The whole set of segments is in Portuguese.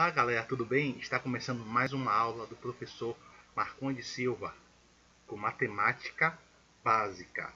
Olá galera, tudo bem? Está começando mais uma aula do professor Marcondes Silva com matemática básica.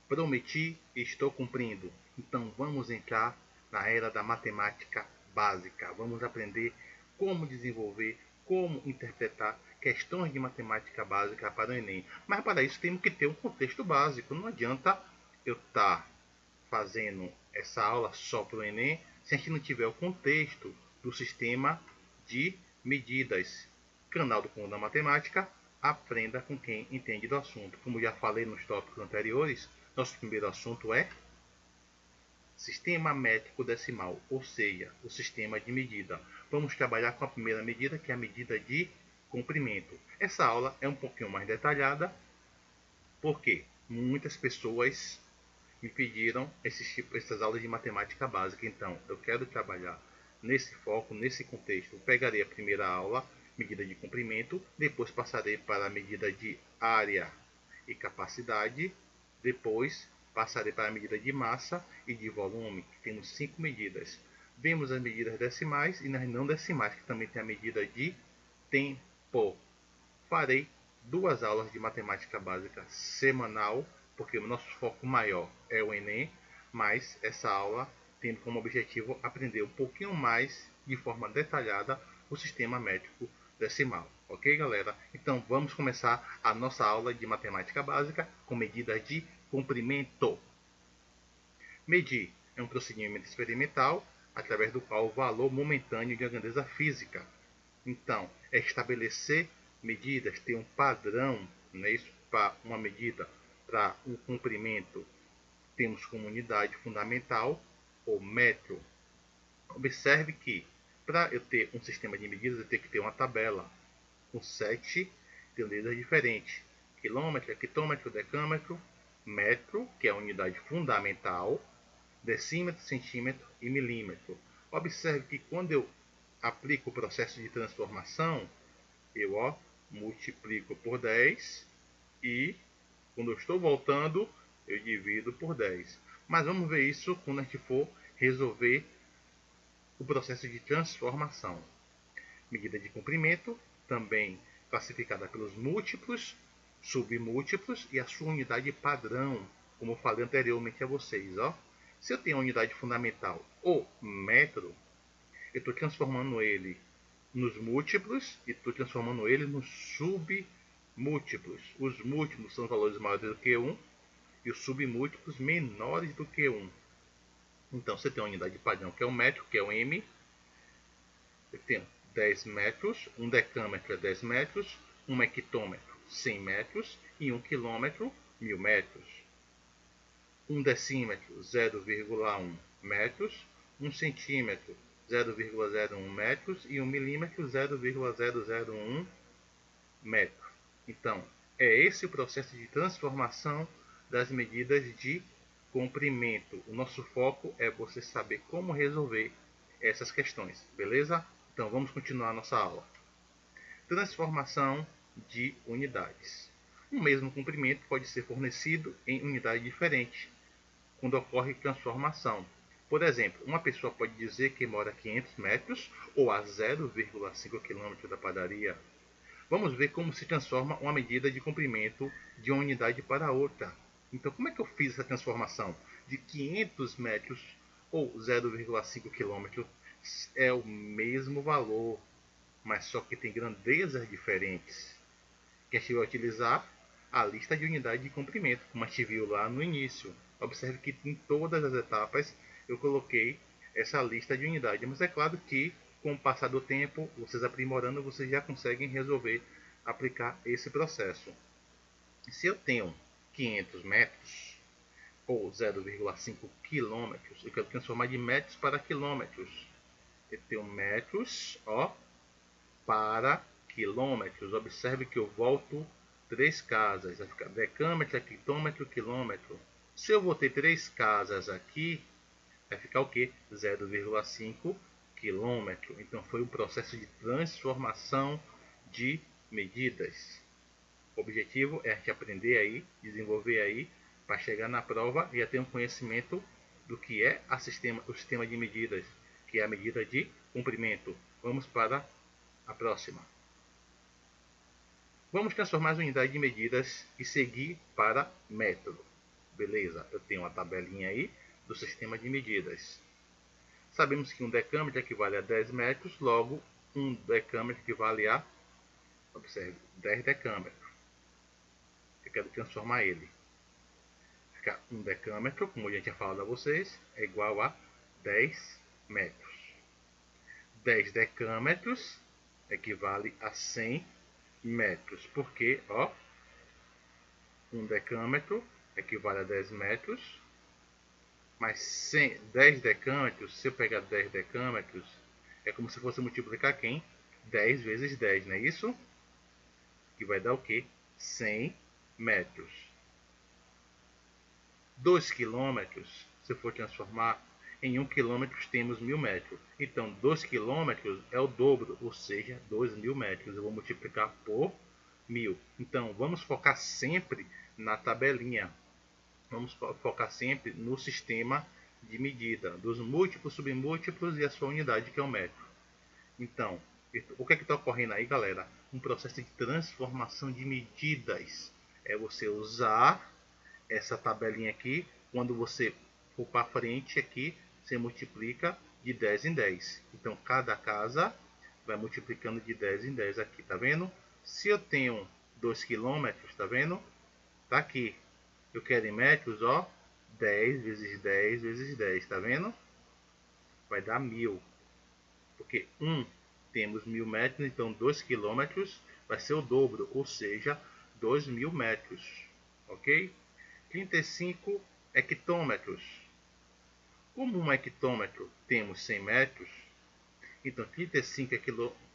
Prometi e estou cumprindo. Então vamos entrar na era da matemática básica. Vamos aprender como desenvolver, como interpretar questões de matemática básica para o Enem. Mas para isso temos que ter um contexto básico. Não adianta eu estar fazendo essa aula só para o Enem se a gente não tiver o contexto do sistema de medidas. Canal do Comum da Matemática, aprenda com quem entende do assunto. Como já falei nos tópicos anteriores, nosso primeiro assunto é sistema métrico decimal, ou seja, o sistema de medida. Vamos trabalhar com a primeira medida, que é a medida de comprimento. Essa aula é um pouquinho mais detalhada, porque muitas pessoas me pediram essas aulas de matemática básica. Então, eu quero trabalhar nesse foco, nesse contexto. Eu pegarei a primeira aula, medida de comprimento, depois passarei para a medida de área e capacidade, depois passarei para a medida de massa e de volume, que temos 5 medidas. Vemos as medidas decimais e nas não decimais, que também tem a medida de tempo. Farei 2 aulas de matemática básica semanal, porque o nosso foco maior é o Enem, mas essa aula tendo como objetivo aprender um pouquinho mais, de forma detalhada, o sistema métrico decimal. Ok, galera? Então vamos começar a nossa aula de matemática básica com medidas de comprimento. Medir é um procedimento experimental através do qual o valor momentâneo de uma grandeza física. Então, é estabelecer medidas, ter um padrão, não é isso? Para uma medida, para um comprimento, temos como unidade fundamental o metro. Observe que para eu ter um sistema de medidas, eu tenho que ter uma tabela com 7 medidas diferentes: quilômetro, hectômetro, decâmetro, metro, que é a unidade fundamental, decímetro, centímetro e milímetro. Observe que quando eu aplico o processo de transformação, eu multiplico por 10 e quando eu estou voltando, eu divido por 10. Mas vamos ver isso quando a gente for resolver o processo de transformação. Medida de comprimento, também classificada pelos múltiplos, submúltiplos e a sua unidade padrão, como eu falei anteriormente a vocês. Se eu tenho a unidade fundamental, o metro, eu estou transformando ele nos múltiplos e estou transformando ele nos submúltiplos. Os múltiplos são valores maiores do que 1 e os submúltiplos menores do que 1. Então você tem uma unidade padrão que é o metro, que é o M. Eu tenho 10 metros, um decâmetro é 10 metros, um hectômetro 100 metros e um quilômetro 1000 metros. Um decímetro 0,1 metros, um centímetro 0,01 metros e um milímetro 0,001 metro. Então, é esse o processo de transformação das medidas de comprimento. O nosso foco é você saber como resolver essas questões, beleza? Então, vamos continuar a nossa aula. Transformação de unidades. O mesmo comprimento pode ser fornecido em unidade diferente quando ocorre transformação. Por exemplo, uma pessoa pode dizer que mora a 500 metros ou a 0,5 km da padaria. Vamos ver como se transforma uma medida de comprimento de uma unidade para outra. Então, como é que eu fiz essa transformação? De 500 metros ou 0,5 km é o mesmo valor, mas só que tem grandezas diferentes. Que a gente vai utilizar a lista de unidade de comprimento, como a gente viu lá no início. Observe que em todas as etapas eu coloquei essa lista de unidade, mas é claro que com o passar do tempo, vocês aprimorando, vocês já conseguem resolver, aplicar esse processo. Se eu tenho 500 metros ou 0,5 quilômetros, eu quero transformar de metros para quilômetros. Eu tenho metros para quilômetros. Observe que eu volto 3 casas, vai ficar decâmetro, hectômetro, quilômetro. Se eu voltei 3 casas aqui, vai ficar o que? 0,5 quilômetro. Então foi um processo de transformação de medidas. O objetivo é a gente aprender aí, desenvolver aí, para chegar na prova e já ter um conhecimento do que é o sistema de medidas, que é a medida de comprimento. Vamos para a próxima. Vamos transformar as unidades de medidas e seguir para metro. Beleza, eu tenho uma tabelinha aí do sistema de medidas. Sabemos que um decâmetro equivale a 10 metros, logo um decâmetro equivale a, observe, 10 decâmetros. Eu quero transformar ele. Fica um decâmetro, como eu já tinha falado a vocês, é igual a 10 metros. 10 decâmetros equivale a 100 metros, porque, ó, um decâmetro equivale a 10 metros, mas 10 decâmetros, se eu pegar 10 decâmetros, é como se fosse multiplicar quem? 10 vezes 10, não é isso? Que vai dar o quê? 100 metros. 2 quilômetros, se eu for transformar em 1 quilômetro, temos 1000 metros. Então, 2 quilômetros é o dobro, ou seja, 2000 metros. Eu vou multiplicar por 1000. Então, vamos focar sempre na tabelinha. Vamos focar sempre no sistema de medida, dos múltiplos, submúltiplos e a sua unidade, que é o metro. Então, o que é que está ocorrendo aí, galera? Um processo de transformação de medidas. É você usar essa tabelinha aqui. Quando você for para frente aqui, você multiplica de 10 em 10. Então, cada casa vai multiplicando de 10 em 10 aqui, tá vendo? Se eu tenho 2 quilômetros, tá vendo? Tá aqui. Eu quero em metros, ó, 10 vezes 10 vezes 10, tá vendo? Vai dar 1000. Porque temos 1000 metros, então 2 quilômetros vai ser o dobro, ou seja, 2000 metros. Ok? 35 hectômetros. Como um hectômetro temos 100 metros, então 35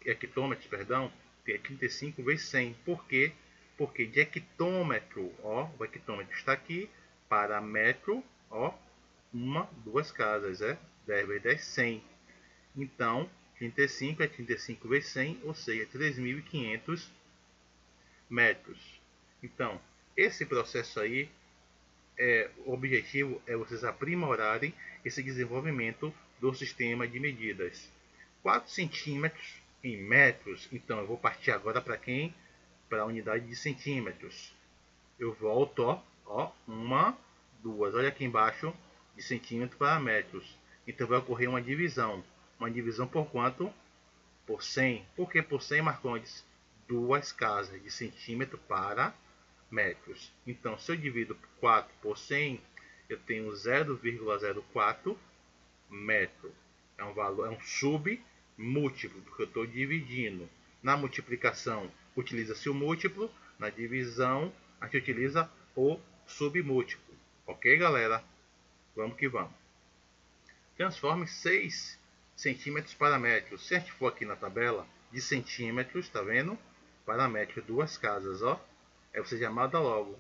hectômetros, perdão, é 35 vezes 100. Por quê? Porque de hectômetro, ó, o hectômetro está aqui, para metro, ó, duas casas, 10 vezes 10, 100. Então, 35 é 35 vezes 100, ou seja, 3.500 metros. Então, esse processo aí, o objetivo é vocês aprimorarem esse desenvolvimento do sistema de medidas. 4 centímetros em metros, então eu vou partir agora para quem? Para a unidade de centímetros. Eu volto, ó, 1, 2, olha aqui embaixo, de centímetro para metros. Então vai ocorrer uma divisão. Uma divisão por quanto? Por 100. Por que por 100, Marcondes? Duas casas de centímetro para metros. Então, se eu divido 4 por 100, eu tenho 0,04 metro. É um valor, é um submúltiplo, porque eu estou dividindo. Na multiplicação, utiliza-se o múltiplo. Na divisão, a gente utiliza o submúltiplo. Ok, galera? Vamos que vamos. Transforme 6 centímetros para metros. Se a gente for aqui na tabela de centímetros, tá vendo? Para metros, duas casas, ó. Aí você já manda logo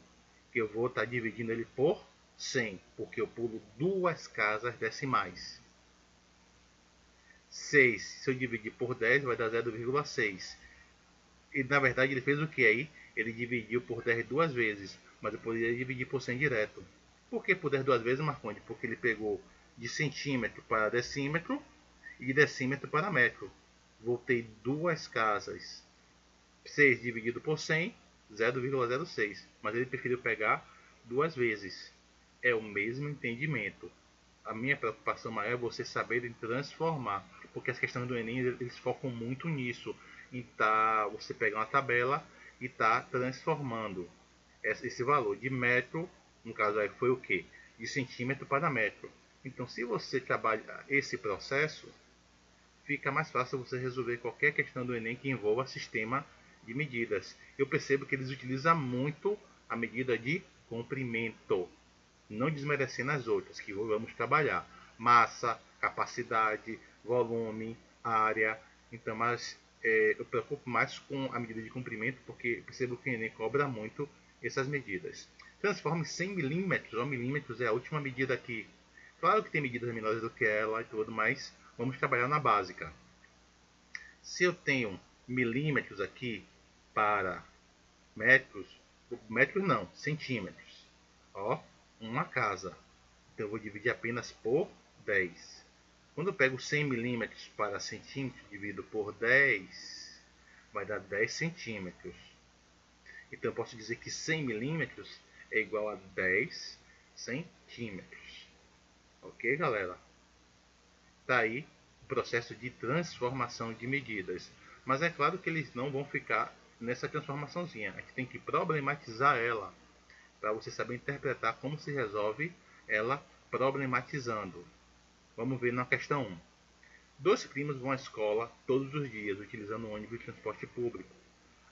que eu vou estar dividindo ele por 100, porque eu pulo duas casas decimais. 6, se eu dividir por 10, vai dar 0,6. E na verdade ele fez o que aí? Ele dividiu por 10 duas vezes, mas eu poderia dividir por 100 direto. Por que por 10 duas vezes, Marconde? Porque ele pegou de centímetro para decímetro e de decímetro para metro. Voltei duas casas. 6 dividido por 100, 0,06. Mas ele preferiu pegar duas vezes. É o mesmo entendimento. A minha preocupação maior é você saber transformar. Porque as questões do Enem, eles focam muito nisso. Em você pegar uma tabela e transformando esse valor de metro, no caso aí foi o que? De centímetro para metro. Então, se você trabalha esse processo, fica mais fácil você resolver qualquer questão do Enem que envolva sistema de medidas. Eu percebo que eles utilizam muito a medida de comprimento, não desmerecendo as outras que vamos trabalhar. Massa, capacidade, volume, área. Então, mas eu preocupo mais com a medida de comprimento, porque percebo que o Enem cobra muito essas medidas. Transforme 100 milímetros, ou milímetros é a última medida aqui. Claro que tem medidas menores do que ela e tudo, mas vamos trabalhar na básica. Se eu tenho milímetros aqui para metros, metros não, centímetros. Ó, uma casa. Então eu vou dividir apenas por 10. Quando eu pego 100 milímetros para centímetro, divido por 10, vai dar 10 centímetros. Então eu posso dizer que 100 milímetros é igual a 10 centímetros. Ok, galera? Está aí o processo de transformação de medidas. Mas é claro que eles não vão ficar nessa transformaçãozinha. A gente tem que problematizar ela para você saber interpretar como se resolve ela problematizando. Vamos ver na questão 1. Dois primos vão à escola todos os dias utilizando o ônibus de transporte público.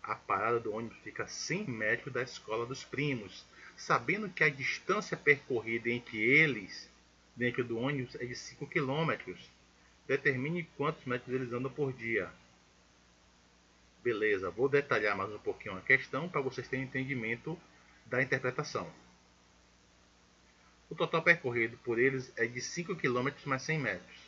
A parada do ônibus fica a 100 metros da escola dos primos. Sabendo que a distância percorrida entre eles dentro do ônibus é de 5 quilômetros, determine quantos metros eles andam por dia. Beleza, vou detalhar mais um pouquinho a questão para vocês terem entendimento da interpretação. O total percorrido por eles é de 5 km mais 100 metros.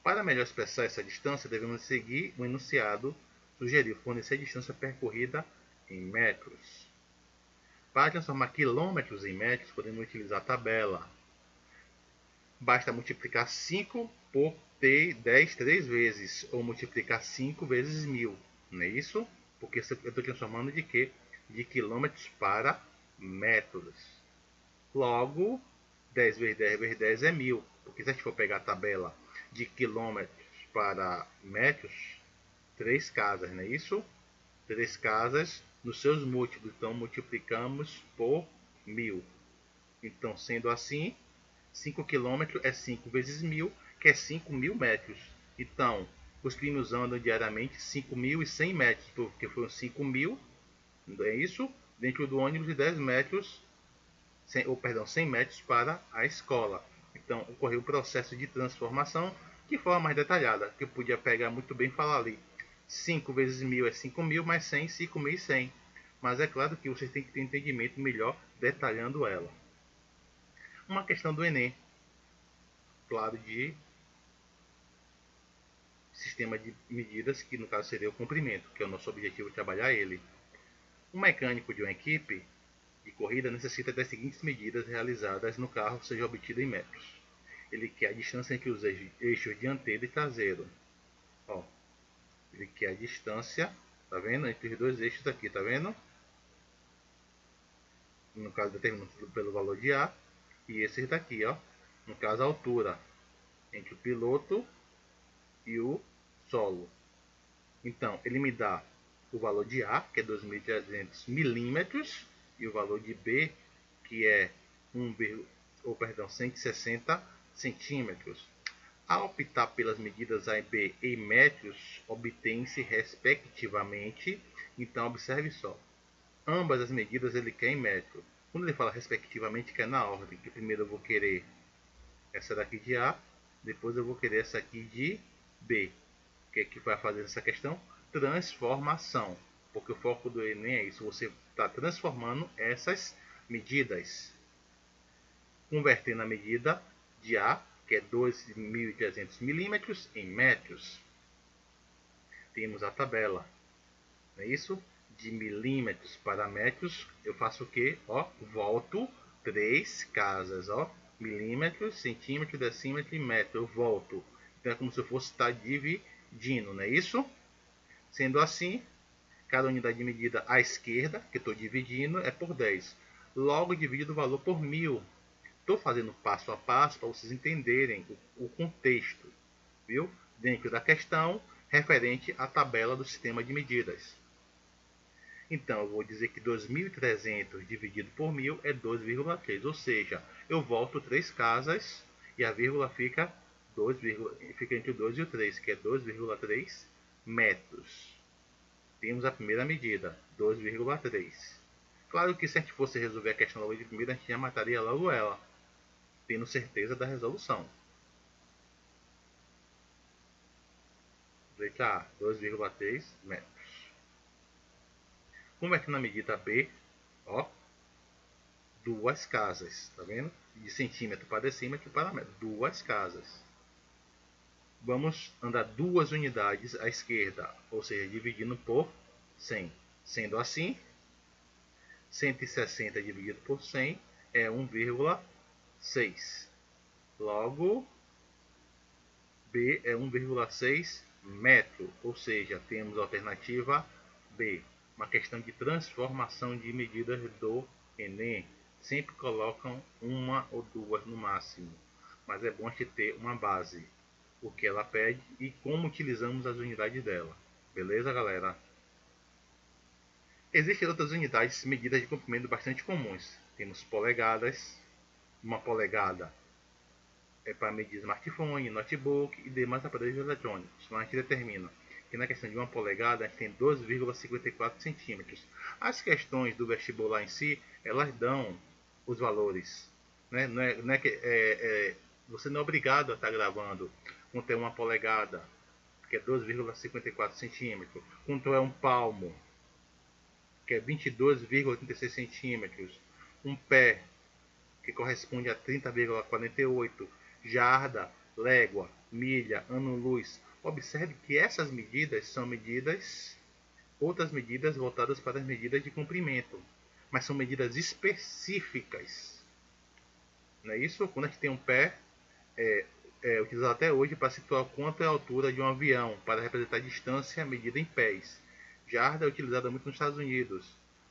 Para melhor expressar essa distância, devemos seguir o enunciado sugerido, fornecer a distância percorrida em metros. Para transformar quilômetros em metros, podemos utilizar a tabela. Basta multiplicar 5 por 10 3 vezes, ou multiplicar 5 vezes 1000. Não é isso? Porque eu estou transformando de quê? De quilômetros para metros. Logo, 10 vezes 10 vezes 10 é 1000. Porque se a gente for pegar a tabela de quilômetros para metros, 3 casas, não é isso? 3 casas nos seus múltiplos. Então, multiplicamos por 1000. Então, sendo assim, 5 km é 5 vezes 1000, que é 5.000 metros. Então, os primos andam diariamente 5.100 metros, porque foram 5.000, não é isso? Dentro do ônibus e 10 metros, 100 metros para a escola. Então, ocorreu o processo de transformação de forma mais detalhada, que eu podia pegar muito bem e falar ali. 5 vezes 1000 é 5.000, mais 100, 5.100. Mas é claro que vocês têm que ter entendimento melhor detalhando ela. Uma questão do Enem, claro, de sistema de medidas, que no caso seria o comprimento, que é o nosso objetivo trabalhar ele. Um mecânico de uma equipe de corrida necessita das seguintes medidas realizadas no carro seja obtida em metros. Ele quer a distância entre os eixos dianteiro e traseiro. Ó, ele quer a distância, tá vendo? Entre os dois eixos aqui, tá vendo? No caso determinado pelo valor de A. E esse daqui, ó. No caso a altura entre o piloto e o solo. Então, ele me dá o valor de A, que é 2.300 milímetros, e o valor de B, que é 160 centímetros. Ao optar pelas medidas A e B em metros, obtém-se respectivamente. Então, observe só. Ambas as medidas ele quer em metro. Quando ele fala respectivamente, quer na ordem. Que primeiro eu vou querer essa daqui de A, depois eu vou querer essa aqui de B. O que é que vai fazer essa questão? Transformação. Porque o foco do Enem é isso. Você está transformando essas medidas. Convertendo a medida de A, que é 2.300 milímetros, em metros. Temos a tabela. Não é isso? De milímetros para metros, eu faço o que? Ó, volto 3 casas. Ó, milímetros, centímetro, decímetro e metro. Eu volto. Então é como se eu fosse estar dividindo, não é isso? Sendo assim, cada unidade de medida à esquerda, que estou dividindo, é por 10. Logo, divido o valor por 1000. Estou fazendo passo a passo para vocês entenderem o contexto, viu? Dentro da questão referente à tabela do sistema de medidas. Então, eu vou dizer que 2.300 dividido por 1000 é 2,3. Ou seja, eu volto 3 casas e a vírgula fica, fica entre o 2 e o 3, que é 2,3 metros. Temos a primeira medida, 2,3. Claro que se a gente fosse resolver a questão logo de primeira, a gente já mataria logo ela, tendo certeza da resolução. Letra A, 2,3 metros. Convertendo a medida B, ó, 2 casas, tá vendo? De centímetro para decímetro para metro, 2 casas. Vamos andar 2 unidades à esquerda, ou seja, dividindo por 100. Sendo assim, 160 dividido por 100 é 1,6. Logo, B é 1,6 metro, ou seja, temos a alternativa B. Uma questão de transformação de medidas do Enem. Sempre colocam uma ou duas no máximo, mas é bom a gente ter uma base, o que ela pede e como utilizamos as unidades dela. Beleza, galera? Existem outras unidades medidas de comprimento bastante comuns. Temos polegadas. Uma polegada é para medir smartphone, notebook e demais aparelhos eletrônicos. Então a gente determina que na questão de uma polegada a gente tem 12,54 centímetros. As questões do vestibular em si, elas dão os valores. Né? Não é que, você não é obrigado a estar gravando quanto é uma polegada, que é 12,54 centímetros, quanto é um palmo, que é 22,86 centímetros, um pé, que corresponde a 30,48, jarda, légua, milha, ano-luz. Observe que essas medidas são outras medidas voltadas para as medidas de comprimento, mas são medidas específicas. Não é isso? Quando a gente tem um pé, é utilizado até hoje para situar quanto é a altura de um avião, para representar a distância medida em pés. Jarda é utilizada muito nos Estados Unidos,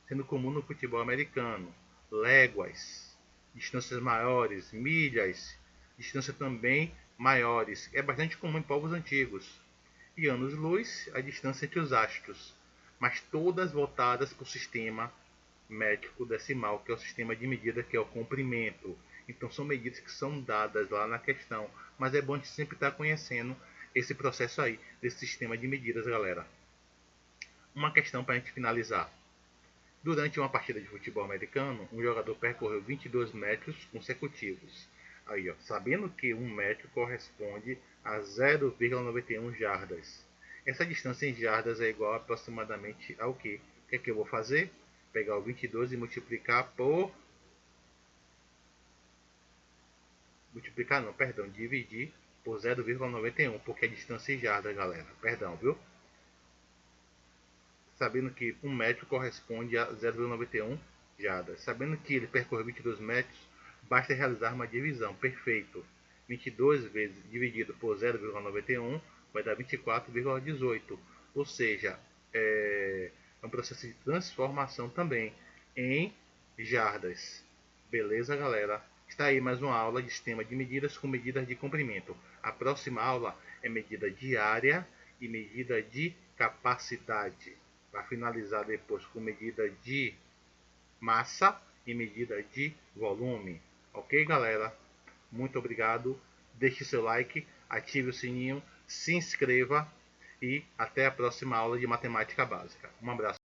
sendo comum no futebol americano. Léguas, distâncias maiores, milhas, distâncias também maiores. É bastante comum em povos antigos. E anos-luz, a distância entre os astros, mas todas voltadas para o sistema métrico decimal, que é o sistema de medida, que é o comprimento. Então são medidas que são dadas lá na questão, mas é bom a gente sempre estar conhecendo esse processo aí, desse sistema de medidas, galera. Uma questão para a gente finalizar. Durante uma partida de futebol americano, um jogador percorreu 22 metros consecutivos. Aí, ó, sabendo que 1 metro corresponde a 0,91 jardas. Essa distância em jardas é igual aproximadamente ao que? O que é que eu vou fazer? Pegar o 22 e multiplicar por... Multiplicar não, perdão, dividir por 0,91, porque é distância em jardas, galera. Perdão, viu? Sabendo que 1 metro corresponde a 0,91 jardas. Sabendo que ele percorreu 22 metros, basta realizar uma divisão. Perfeito. 22 vezes dividido por 0,91 vai dar 24,18. Ou seja, é um processo de transformação também em jardas. Beleza, galera? Está aí mais uma aula de sistema de medidas com medidas de comprimento. A próxima aula é medida de área e medida de capacidade, para finalizar depois com medida de massa e medida de volume. Ok, galera? Muito obrigado. Deixe seu like, ative o sininho, se inscreva e até a próxima aula de matemática básica. Um abraço.